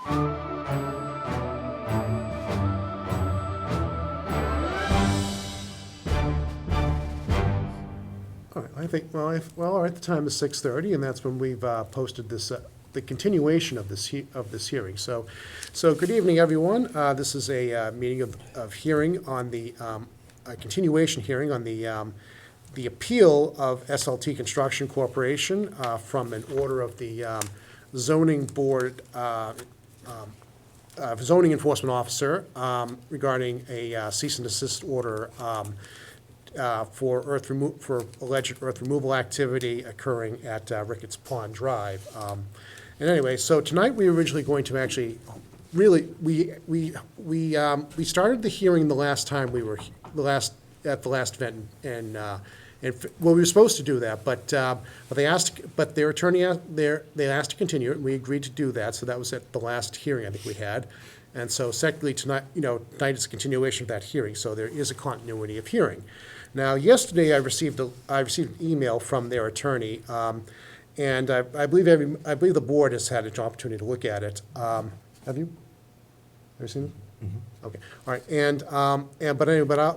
All right, I think, well, all right, the time is 6:30, and that's when we've posted this, the continuation of this, hearing. So good evening, everyone. This is a meeting of hearing on the, a continuation hearing on the appeal of SLT Construction Corporation from an order of the zoning board, zoning enforcement officer regarding a cease and desist order for alleged earth removal activity occurring at Ricketts Pond Drive. And anyway, so tonight we were originally going to actually, really, we started the hearing the last time we were, at the last event, and well, we were supposed to do that, but their attorney, they asked to continue it, and we agreed to do that, so that was at the last hearing I think we had. And so secondly, tonight is a continuation of that hearing, so there is a continuity of hearing. Now, yesterday I received an email from their attorney, and I believe the board has had an opportunity to look at it. Have you? Ever seen it? Mm-hmm. Okay. All right.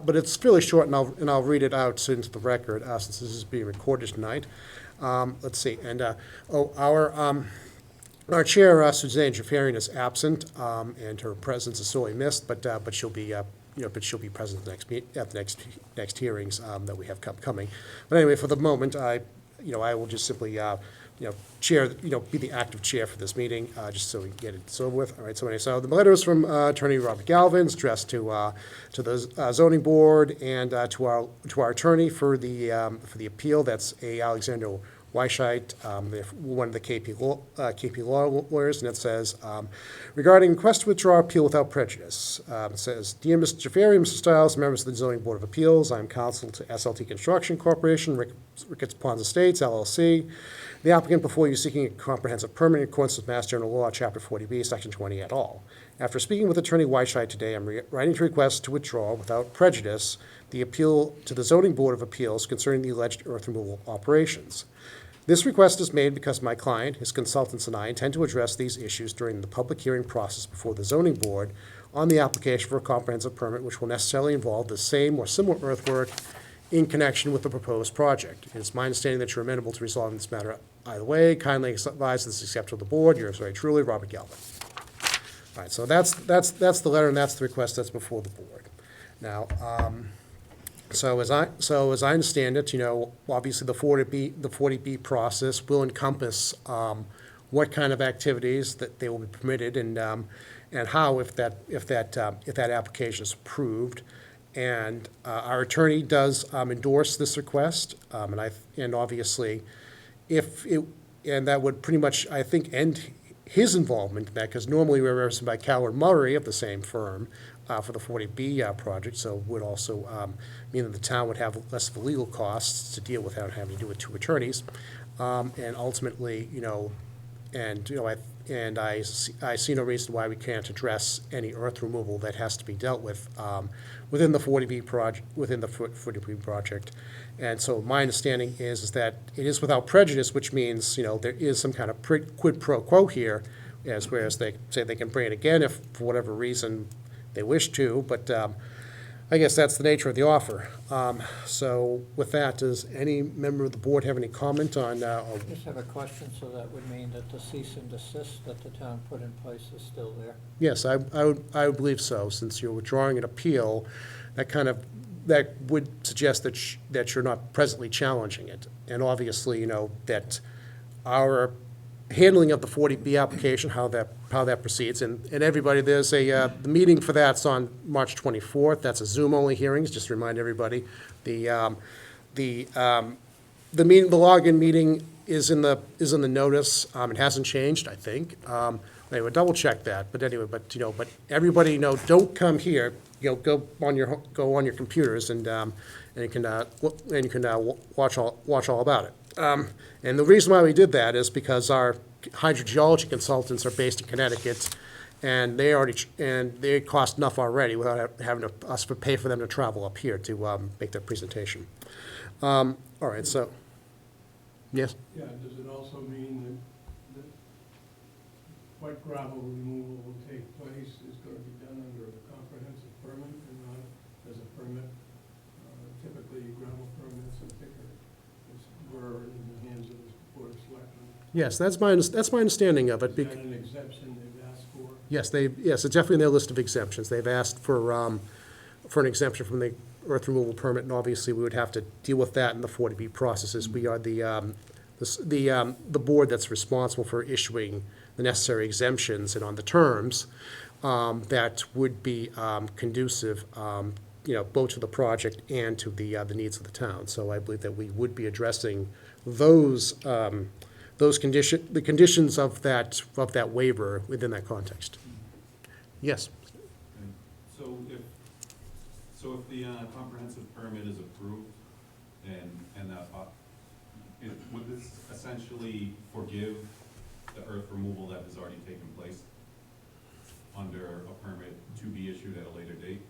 But it's fairly short, and I'll read it out into the record since this is being recorded tonight. Let's see. And our chair, Suzanne Jafarian, is absent, and her presence is sorely missed. But she'll be she'll be present at the next hearings that we have coming. But anyway, for the moment, I will just simply chair, be the active chair for this meeting, just so we can get it over with. All right. So anyway, so the letter is from Attorney Robert Galvin, addressed to the zoning board and to our attorney for the appeal. That's A. Alexander Weisheit, one of the KP law lawyers, and it says, regarding request to withdraw appeal without prejudice, it says, Dear Mr. Jafari, Mr. Stiles, members of the Zoning Board of Appeals, I'm counsel to SLT Construction Corporation, Ricketts Pond Estates, LLC. The applicant before you seeking a comprehensive permit in accordance with Mass General Law, Chapter 40B, Section 20 et al. After speaking with Attorney Weisheit today, I'm writing to request to withdraw without prejudice the appeal to the Zoning Board of Appeals concerning the alleged earth removal operations. This request is made because my client, his consultants, and I intend to address these issues during the public hearing process before the zoning board on the application for a comprehensive permit, which will necessarily involve the same or similar earthwork in connection with the proposed project. It is my understanding that you're amenable to resolving this matter either way. Kindly advise this is acceptable to the board. Yours very truly, Robert Galvin. All right, so that's the letter, and that's the request that's before the board. Now, So as I understand it, obviously the 40B process will encompass what kind of activities that they will be permitted and how if that application is approved. And our attorney does endorse this request, and obviously that would pretty much, I think, end his involvement in that, because normally we're represented by Coward Murray of the same firm for the 40B project, so would also mean that the town would have less of the legal costs to deal with without having to do with two attorneys. And ultimately, I see no reason why we can't address any earth removal that has to be dealt with within the 40B project. And so my understanding is that it is without prejudice, which means there is some kind of quid pro quo here, whereas they say they can bring it again if for whatever reason they wish to, but I guess that's the nature of the offer. So with that, does any member of the board have any comment on? I just have a question, so that would mean that the cease and desist that the town put in place is still there? Yes, I would believe so, since you're withdrawing an appeal, that would suggest that you're not presently challenging it. And obviously, that our handling of the 40B application, how that proceeds, and everybody, there's the meeting for that's on March 24th. That's a Zoom-only hearings. Just to remind everybody, the login meeting is in the notice. It hasn't changed, I think. Anyway, double check that. But anyway, but everybody, don't come here. Go on your computers and you can watch all about it. And the reason why we did that is because our hydrogeology consultants are based in Connecticut, and they cost enough already without having us to pay for them to travel up here to make their presentation. All right, so yes. Yeah. Does it also mean that what gravel removal will take place is going to be done under a comprehensive permit and not as a permit. Typically, gravel permits and thicker were in the hands of the Board of Selectmen. Yes, that's my understanding of it. Is that an exemption they've asked for? Yes, yes, it's definitely in their list of exemptions. They've asked for an exemption from the earth removal permit, and obviously we would have to deal with that in the 40B processes. We are the board that's responsible for issuing the necessary exemptions and on the terms that would be conducive, both to the project and to the needs of the town. So I believe that we would be addressing the conditions of that waiver within that context. Yes. So if the comprehensive permit is approved would this essentially forgive the earth removal that has already taken place under a permit to be issued at a later date?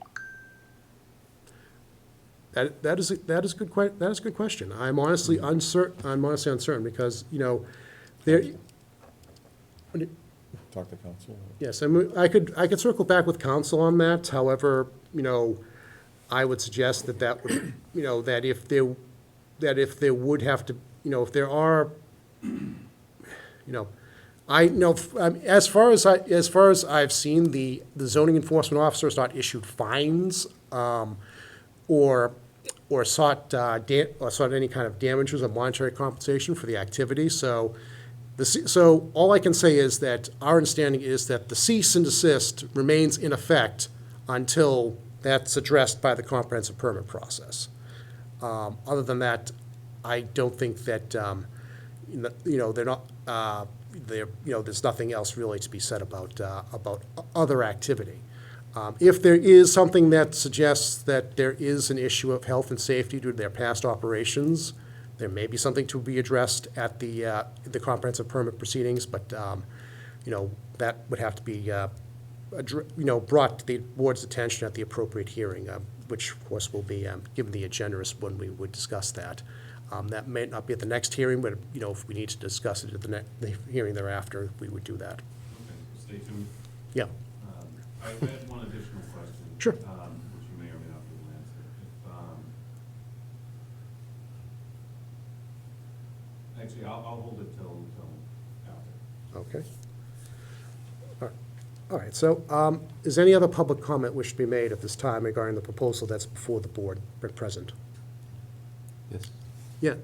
That is a good question. I'm honestly uncertain because, there. Talk to council. Yes, I could circle back with council on that. However, I would suggest that would, that if there would have to, if there are, I know, as far as I've seen, the zoning enforcement officer has not issued fines, or sought any kind of damages or monetary compensation for the activity. So all I can say is that our understanding is that the cease and desist remains in effect until that's addressed by the comprehensive permit process. Other than that, I don't think that, they're not, there's nothing else really to be said about other activity. If there is something that suggests that there is an issue of health and safety due to their past operations, there may be something to be addressed at the comprehensive permit proceedings, but, that would have to be, brought to the board's attention at the appropriate hearing, which of course will be, given the agenda is when we would discuss that. That may not be at the next hearing, but, if we need to discuss it at the hearing thereafter, we would do that. Okay, so stay tuned. Yeah, I had one additional question. Sure. Which you may or may not be able to answer. Actually, I'll hold it till after. okay. All right, so is any other public comment wish to be made at this time regarding the proposal that's before the board at present? Yes. Yeah,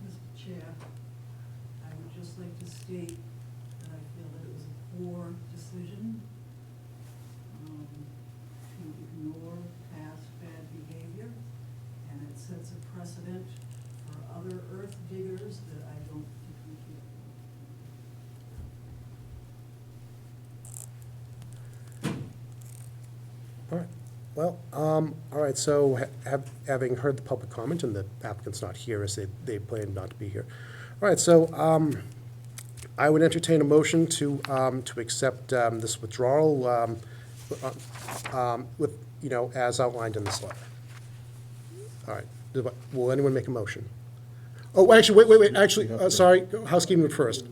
Mr. Chair, I would just like to state that I feel that it was a poor decision to ignore past bad behavior, and it sets a precedent for other earth diggers that I don't think we can. all right. Well, all right, so having heard the public comment, and the applicant's not here as they plan not to be here. All right, so I would entertain a motion to accept this withdrawal with, as outlined in this letter. All right, will anyone make a motion? Oh, actually, wait, actually, sorry, housekeeping first.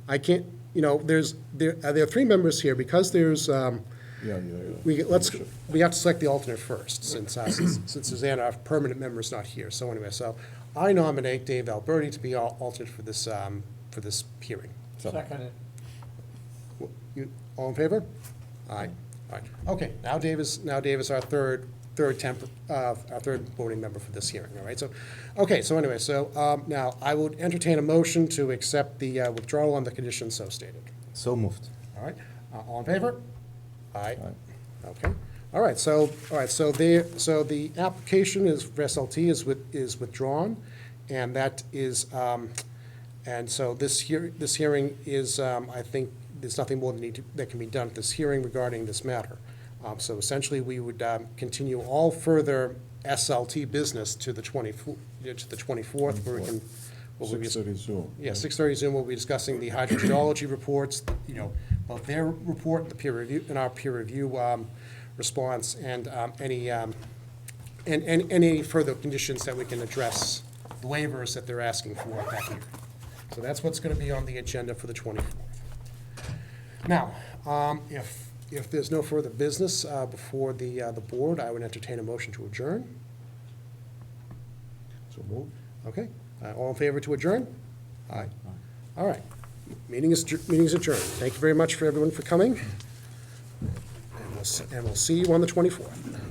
I can't, there are three members here, because there's, Yeah. we have to select the alternate first, since Susanna, our permanent member, is not here. So anyway, I nominate Dave Alberti to be our alternate for this hearing. Seconded. You, all in favor? Aye. All right. Okay, now Dave is our third voting member for this hearing, all right? So, okay, so anyway, now I would entertain a motion to accept the withdrawal on the conditions so stated. So moved. All right, all in favor? Aye. Aye. Okay. All right, so the application for SLT is withdrawn, and that is, and so this hearing is, I think, there's nothing more that can be done at this hearing regarding this matter. So essentially, we would continue all further SLT business to the 24th, where we can. 6:30 Zoom. Yeah, 6:30 Zoom, we'll be discussing the hydrogeology reports, both their report, the peer review, and our peer review response, and any further conditions that we can address, the waivers that they're asking for at that hearing. So that's what's going to be on the agenda for the 24th. Now, if there's no further business before the board, I would entertain a motion to adjourn. So move. Okay, all in favor to adjourn? Aye. All right, meeting is adjourned. Thank you very much for everyone for coming. And we'll see you on the 24th.